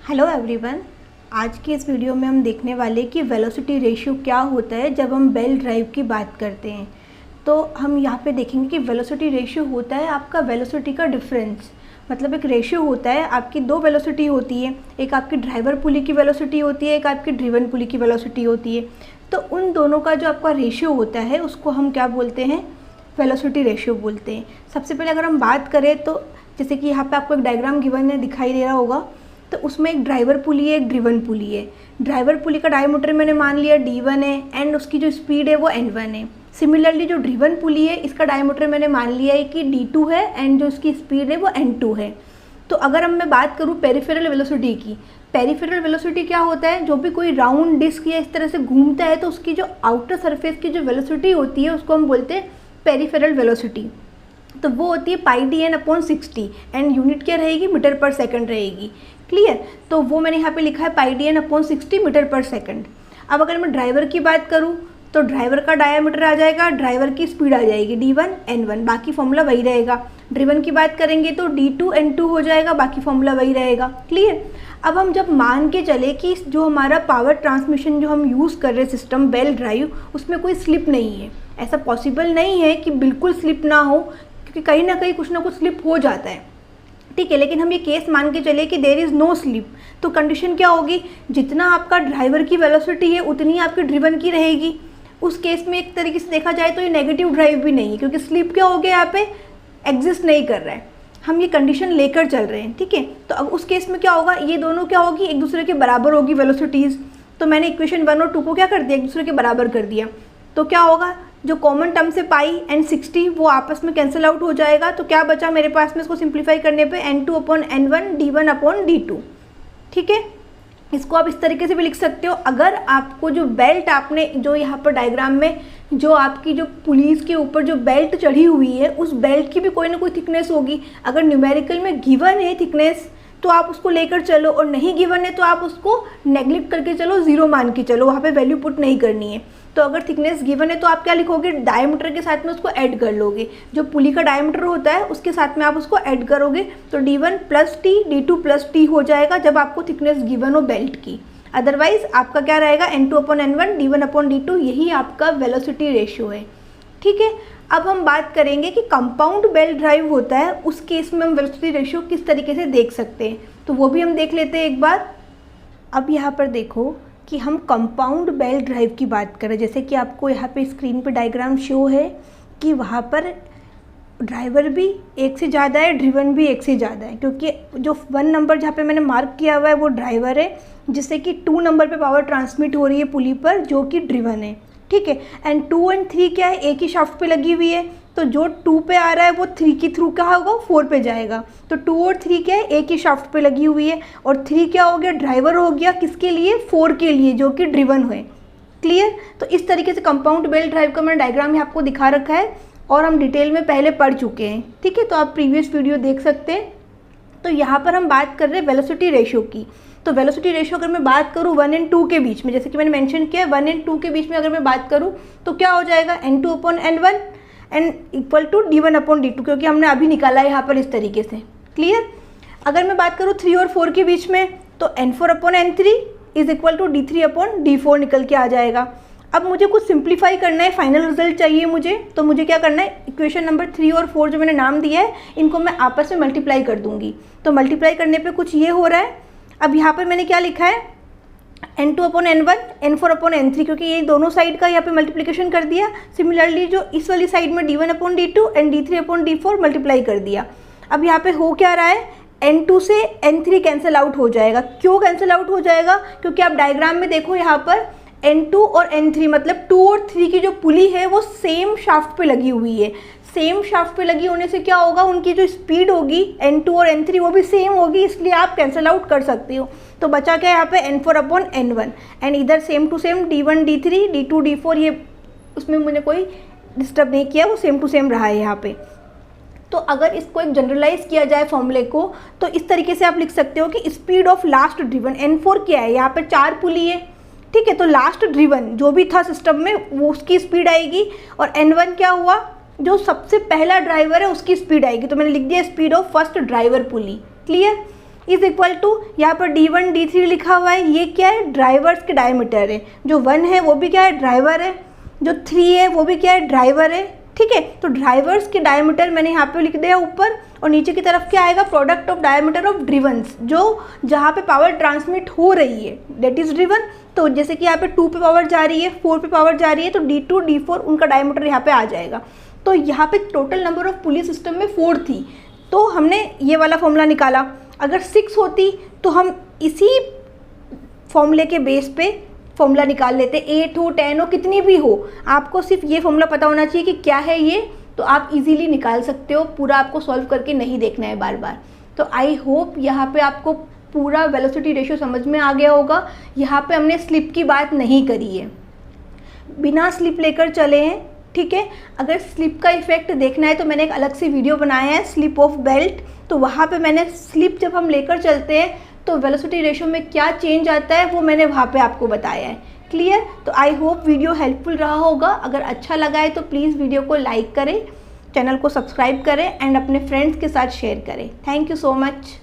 Hello everyone. आज की इस वीडियो में हम देखने वाले कि वेलोसिटी रेशियो क्या होता है जब हम बेल्ट ड्राइव की बात करते हैं। तो हम यहाँ पे देखेंगे कि वेलोसिटी रेशियो होता है आपका वेलोसिटी का डिफरेंस। मतलब एक रेशियो होता है, आपकी दो वेलोसिटी होती है, एक आपकी ड्राइवर पुली की वेलोसिटी होती है, एक आपकी ड्रिवन पुली की वेलोसिटी होती है। तो उन दोनों का जो आपका रेशियो होता है उसको हम क्या बोलते हैं, वेलोसिटी रेशियो बोलते हैं। सबसे पहले अगर हम बात करें तो जैसे कि यहाँ पे आपको एक डायग्राम गिवन है, दिखाई दे रहा होगा। तो उसमें एक ड्राइवर पुली है, एक ड्रिवन पुली है। ड्राइवर पुली का डायमीटर मैंने मान लिया D1 है एंड उसकी जो स्पीड है वो N1 है। सिमिलरली जो ड्रिवन पुली है इसका डायमीटर मैंने मान लिया है कि D2 है एंड जो उसकी स्पीड है वो N2 है। तो अगर हम मैं बात करूँ पेरिफेरल वेलोसिटी की, पेरिफेरल वेलोसिटी क्या होता है, जो भी कोई राउंड डिस्क या इस तरह से घूमता है तो उसकी जो आउटर सरफेस की जो वेलोसिटी होती है उसको हम बोलते हैं पेरिफेरल वेलोसिटी। तो वो होती है πdn/60 एंड यूनिट क्या रहेगी, मीटर पर सेकंड रहेगी। क्लियर। तो वो मैंने यहाँ पे लिखा है πdn/60 मीटर पर सेकंड। अब अगर मैं ड्राइवर की बात करूँ तो ड्राइवर का डायामीटर आ जाएगा, ड्राइवर की स्पीड आ जाएगी D1 N1, बाकी फॉर्मूला वही रहेगा। ड्रिवन की बात करेंगे तो D2 N2 हो जाएगा, बाकी फॉर्मूला वही रहेगा। क्लियर। अब हम जब मान के चले कि जो हमारा पावर ट्रांसमिशन जो हम यूज़ कर रहे हैं सिस्टम बेल्ट ड्राइव, उसमें कोई स्लिप नहीं है। ऐसा पॉसिबल नहीं है कि बिल्कुल स्लिप ना हो, क्योंकि कहीं ना कहीं कुछ ना कुछ स्लिप हो जाता है। ठीक है, लेकिन हम ये केस मान के चले कि देयर इज़ नो स्लिप, तो कंडीशन क्या होगी, जितना आपका ड्राइवर की वेलोसिटी है उतनी आपकी ड्रिवन की रहेगी। उस केस में एक तरीके से देखा जाए तो ये नेगेटिव ड्राइव भी नहीं है, क्योंकि स्लिप क्या हो गया यहाँ पे, एग्जिस्ट नहीं कर रहा है। हम ये कंडीशन लेकर चल रहे हैं। ठीक है, तो अब उस केस में क्या होगा, ये दोनों क्या होगी, एक दूसरे के बराबर होगी वेलोसिटीज़। तो मैंने इक्वेशन 1 और 2 को क्या कर दिया, एक दूसरे के बराबर कर दिया। तो क्या होगा, जो कॉमन टर्म से पाई एंड 60 वो आपस में कैंसिल आउट हो जाएगा। तो क्या बचा मेरे पास में, इसको सिंप्लीफाई करने पे N2/N1 D1/D2। ठीक है, इसको आप इस तरीके से भी लिख सकते हो। अगर आपको जो बेल्ट आपने जो यहाँ पर डायग्राम में जो आपकी जो पुलिस के ऊपर जो बेल्ट चढ़ी हुई है उस बेल्ट की भी कोई ना कोई थिकनेस होगी। अगर न्यूमेरिकल में गिवन है थिकनेस तो आप उसको लेकर चलो, और नहीं गिवन है तो आप उसको नेग्लेक्ट करके चलो, जीरो मान के चलो, वहाँ पे वैल्यू पुट नहीं करनी है। तो अगर थिकनेस गिवन है तो आप क्या लिखोगे, डायमीटर के साथ में उसको ऐड कर लोगे। जो पुली का डायमीटर होता है उसके साथ में आप उसको ऐड करोगे, तो D1 + T D2 + T हो जाएगा जब आपको थिकनेस गिवन हो बेल्ट की। अदरवाइज आपका क्या रहेगा, N2/N1 D1/D2, यही आपका वेलोसिटी रेशियो है। ठीक है, अब हम बात करेंगे कि कंपाउंड बेल्ट ड्राइव होता है, उस केस में हम वेलोसिटी रेशियो किस तरीके से देख सकते हैं, तो वो भी हम देख लेते हैं एक बार। अब यहाँ पर देखो कि हम कंपाउंड बेल्ट ड्राइव की बात करें, जैसे कि आपको यहाँ पे स्क्रीन पे डायग्राम शो है कि वहाँ पर ड्राइवर भी एक से ज़्यादा है, ड्रिवन भी एक से ज़्यादा है, क्योंकि जो 1 नंबर जहाँ पे मैंने मार्क किया हुआ है वो ड्राइवर है, जिससे कि 2 नंबर पे पावर ट्रांसमिट हो रही है पुली पर, जो कि ड्रिवन है। ठीक है, एंड 2 और 3 क्या है, एक ही शाफ्ट पे लगी हुई है, तो जो 2 पे आ रहा है वो 3 के थ्रू क्या होगा, 4 पे जाएगा। तो 2 और 3 क्या है, एक ही शाफ्ट पे लगी हुई है, और 3 क्या हो गया, ड्राइवर हो गया, किसके लिए, 4 के लिए, जो कि ड्रिवन है। क्लियर। तो इस तरीके से कंपाउंड बेल्ट ड्राइव का मैंने डायग्राम यहाँ आपको दिखा रखा है और हम डिटेल में पहले पढ़ चुके हैं। ठीक है, तो आप प्रीवियस वीडियो देख सकते हैं। तो यहाँ पर हम बात कर रहे हैं वेलोसिटी रेशियो की। तो वेलोसिटी रेशियो अगर मैं बात करूँ 1 और 2 के बीच में, जैसे कि मैंने मेंशन किया 1 और 2 के बीच में अगर मैं बात करूँ तो क्या हो जाएगा, N2/N1 and equal to D1/D2, क्योंकि हमने अभी निकाला है यहाँ पर इस तरीके से। क्लियर। अगर मैं बात करूँ 3 और 4 के बीच में तो N4/N3 is equal to D3/D4 निकल के आ जाएगा। अब मुझे कुछ सिंप्लीफाई करना है, फाइनल रिजल्ट चाहिए मुझे, तो मुझे क्या करना है, इक्वेशन नंबर 3 और 4 जो मैंने नाम दिया है इनको मैं आपस में मल्टीप्लाई कर दूंगी। तो मल्टीप्लाई करने पे कुछ ये हो रहा है। अब यहाँ पर मैंने क्या लिखा है, N2/N1 N4/N3, क्योंकि ये दोनों साइड का यहाँ पे मल्टीप्लिकेशन कर दिया। सिमिलरली जो इस वाली साइड में D1/D2 एंड D3/D4 मल्टीप्लाई कर दिया। अब यहाँ पे हो क्या रहा है, N2 से N3 कैंसिल आउट हो जाएगा। क्यों कैंसिल आउट हो जाएगा, क्योंकि आप डायग्राम में देखो यहाँ पर N2 और N3 मतलब 2 और 3 की जो पुली है वो सेम शाफ्ट पे लगी हुई है। सेम शाफ्ट पे लगी होने से क्या होगा, उनकी जो स्पीड होगी N2 और N3 वो भी सेम होगी, इसलिए आप कैंसिल आउट कर सकते हो। तो बचा क्या यहाँ पे, N4/N1 एंड इधर same to same D1 D3 D2 D4, ये उसमें मैंने कोई डिस्टर्ब नहीं किया, वो सेम टू सेम रहा है यहाँ पे। तो अगर इसको एक जनरलाइज किया जाए फॉर्मूले को तो इस तरीके से आप लिख सकते हो कि speed of last driven, N4 क्या है, यहाँ पे 4 पुली है। ठीक है, तो लास्ट ड्रिवन जो भी था सिस्टम में वो उसकी स्पीड आएगी, और N1 क्या हुआ, जो सबसे पहला ड्राइवर है उसकी स्पीड आएगी। तो मैंने लिख दिया speed of first driver pulley. Clear. Is equal to, यहाँ पर D1 D3 लिखा हुआ है, ये क्या है, ड्राइवर्स के डायमीटर है। जो 1 है वो भी क्या है, ड्राइवर है। जो 3 है वो भी क्या है, ड्राइवर है। ठीक है, तो ड्राइवर्स के डायमीटर मैंने यहाँ पे लिख दिया ऊपर, और नीचे की तरफ क्या आएगा, प्रोडक्ट ऑफ डायमीटर ऑफ ड्रिवंस, जो जहाँ पे पावर ट्रांसमिट हो रही है दैट इज ड्रिवन। तो जैसे कि यहाँ पे 2 पे पावर जा रही है, 4 पे पावर जा रही है, तो D2 D4 उनका डायमीटर यहाँ पे आ जाएगा। तो यहाँ पे total number of pulley system में 4 थी, तो हमने ये वाला फॉर्मूला निकाला। अगर 6 होती तो हम इसी फॉर्मूले के बेस पे फॉर्मूला निकाल लेते, 8 हो 10 हो कितनी भी हो, आपको सिर्फ ये फॉर्मूला पता होना चाहिए कि क्या है ये, तो आप इजीली निकाल सकते हो। पूरा आपको सॉल्व करके नहीं देखना है बार बार। तो आई होप यहाँ पे आपको पूरा वेलोसिटी रेशियो समझ में आ गया होगा। यहाँ पे हमने स्लिप की बात नहीं करी है, बिना स्लिप लेकर चले हैं। ठीक है, अगर स्लिप का इफेक्ट देखना है तो मैंने एक अलग से वीडियो बनाया है, स्लिप ऑफ बेल्ट, तो वहाँ पे मैंने स्लिप जब हम लेकर चलते हैं तो वेलोसिटी रेशियो में क्या चेंज आता है वो मैंने वहाँ पे आपको बताया है। क्लियर? तो आई होप वीडियो हेल्पफुल रहा होगा। अगर अच्छा लगा है तो प्लीज़ वीडियो को लाइक करें, चैनल को सब्सक्राइब करें एंड अपने फ्रेंड्स के साथ शेयर करें। Thank you so much.